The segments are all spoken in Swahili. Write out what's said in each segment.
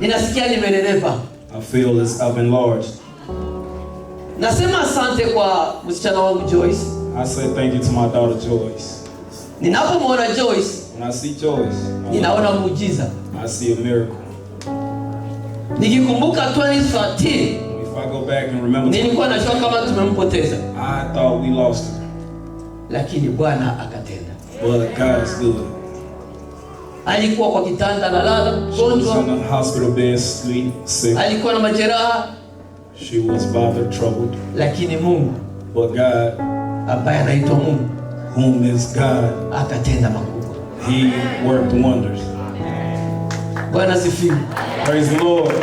Ninasikia nimenenepa. I feel as I've enlarged. Nasema asante kwa msichana wangu Joyce. I say thank you to my daughter Joyce. Ninapomwona Joyce, when I see Joyce, ninaona muujiza. I see a miracle. Nikikumbuka 2013, if I go back and remember, nilikuwa najua kama tumempoteza. I thought we lost her. Lakini Bwana akatenda. But God is good. Alikuwa kwa kitanda analala mgonjwa. She was in a hospital bed, sick. Alikuwa na majeraha. She was bothered, troubled. Lakini Mungu, but God, ambaye anaitwa Mungu, whom is God, akatenda makubwa. He worked wonders. Bwana asifiwe. Praise the Lord.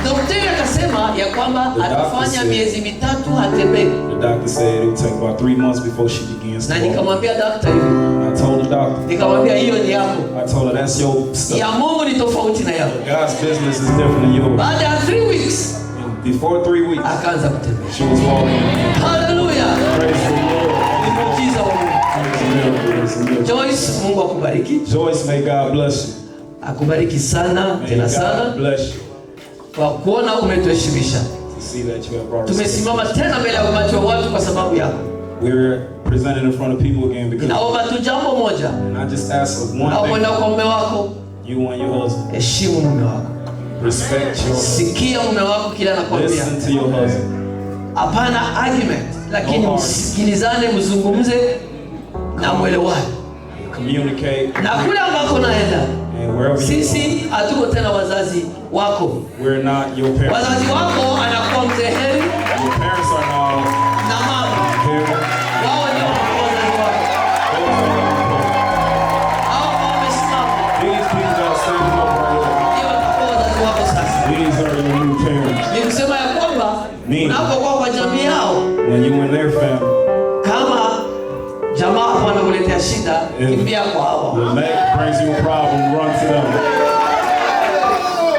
Daktari akasema ya kwamba atafanya miezi mitatu hatembei. The doctor said it would take about 3 months before she begins to walk. Na nikamwambia daktari hivi. I told the doctor. Nikamwambia hiyo ni yako. I told her that's your stuff. Ya Mungu ni tofauti na yako. God's business is different than yours. Baada ya 3 weeks, before 3 weeks, akaanza kutembea. She was walking. Hallelujah. Praise the Lord. Ni muujiza wa Mungu. Joyce, Mungu akubariki. Joyce, may God bless you. Akubariki sana, tena sana. God bless you. Kwa kuona umetuheshimisha. Tumesimama tena mbele ya umati wa watu kwa sababu yako. We're presented in front of people again because. Naomba tu jambo moja. And I just ask of one thing. Naomba kwa mume wako. You and your husband. Heshimu mume wako. Respect your husband. Sikia mume wako kila anakwambia. Listen to your husband. Hapana argument, lakini msikilizane, mzungumze na mwelewane. Communicate. Na kule ambako naenda, sisi hatuko tena wazazi wako. We're not your parents. Wazazi wako anakuwa mzee Heri. Your parents are now na mama. Wao ndio wazazi wako. Hao wamesimama. These people are standing up right here. Ndio wazazi wako sasa. These are your new parents. Ni kusema ya kwamba unapokuwa kwa jamii yao, when you in their family, kama jamaa wanakuletea shida, kimbia kwa hao. When that brings you a problem, run to them.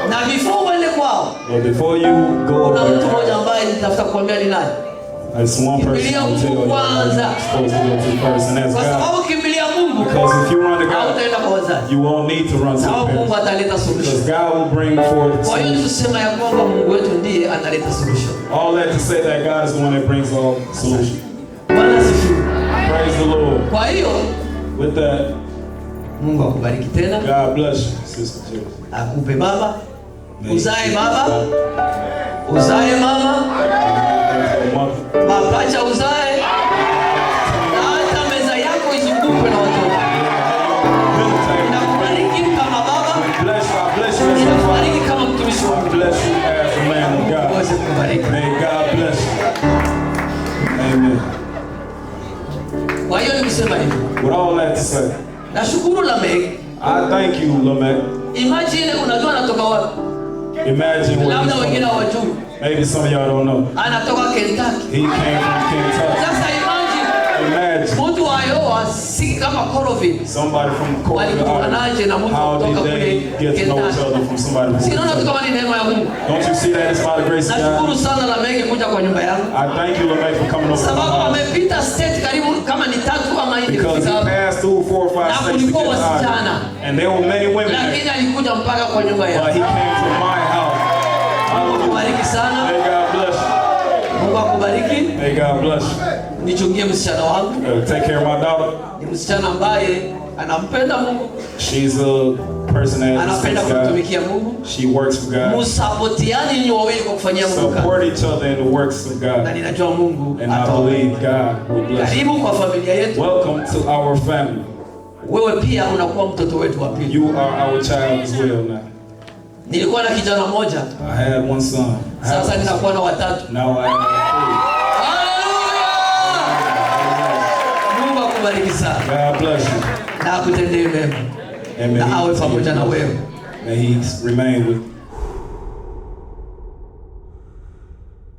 Na before uende kwao, but before you go kuna there, mtu mmoja ambaye nitafuta kuambia ni nani. There's one person who tell you you're supposed to go to first, and that's God. Kwa sababu kimbilia Mungu, because if you run to God, hautaenda kwa wazazi. You won't need to run to sababu Mungu ataleta solution. Because God will bring forth. Kwa hiyo tusema ya kwamba Mungu wetu ndiye analeta solution. All that to say that God is the one that brings all solution. Bwana asifiwe. Praise the Lord. Kwa hiyo with that, Mungu akubariki tena. God bless you, Sister Jill. Akupe baba, uzae baba, uzae mama, mapacha uzae, na hata meza yako izungukwe na watoto. Ninakubariki kama baba, ninakubariki kama mtumishi wa Mungu. Uweze kubariki. May God bless you. Amen. Kwa hiyo nikusema hivi. With all that to say, nashukuru Lamek. I thank you, Lamek. Imagine unajua anatoka wapi? Imagine where labda wengine hawajui. Maybe some of y'all don't know. Anatoka Kentucky. He came from Kentucky. Sasa imagine. Mtu wa Iowa si kama Coroville. Somebody from Coroville. How did they get to know each other from somebody from Kentucky? Sinaona kama ni neema ya Mungu. Don't you see that it's by the grace of God? Nashukuru sana Lamek kuja kwa nyumba yangu. I thank you, Lamek, for coming over. Sababu amepita state karibu kama ni 3 ama 4. Because he passed through 4 or 5 states to get out. And there were many women. Lakini alikuja mpaka kwa nyumba yangu. But he came to my house. Mungu akubariki sana. May God bless you. Mungu akubariki. May God bless you. Nichungie msichana wangu. Take care of my daughter. Ni msichana ambaye anampenda Mungu. She's a person that anapenda kutumikia Mungu. She works for God. Msapotiani nyinyi wawili kwa kufanyia Mungu kazi. Support each other in the works of God. Na ninajua Mungu and I believe God will bless you. Karibu kwa familia yetu. Welcome to our family. Wewe pia unakuwa mtoto wetu wa pili. You are our child as well now. Nilikuwa na kijana mmoja. I had one son. Sasa ninakuwa na watatu. Now I have 3. Mungu akubariki sana. God bless you. Na akutendee mema. Na awe pamoja na wewe. May he remain with you.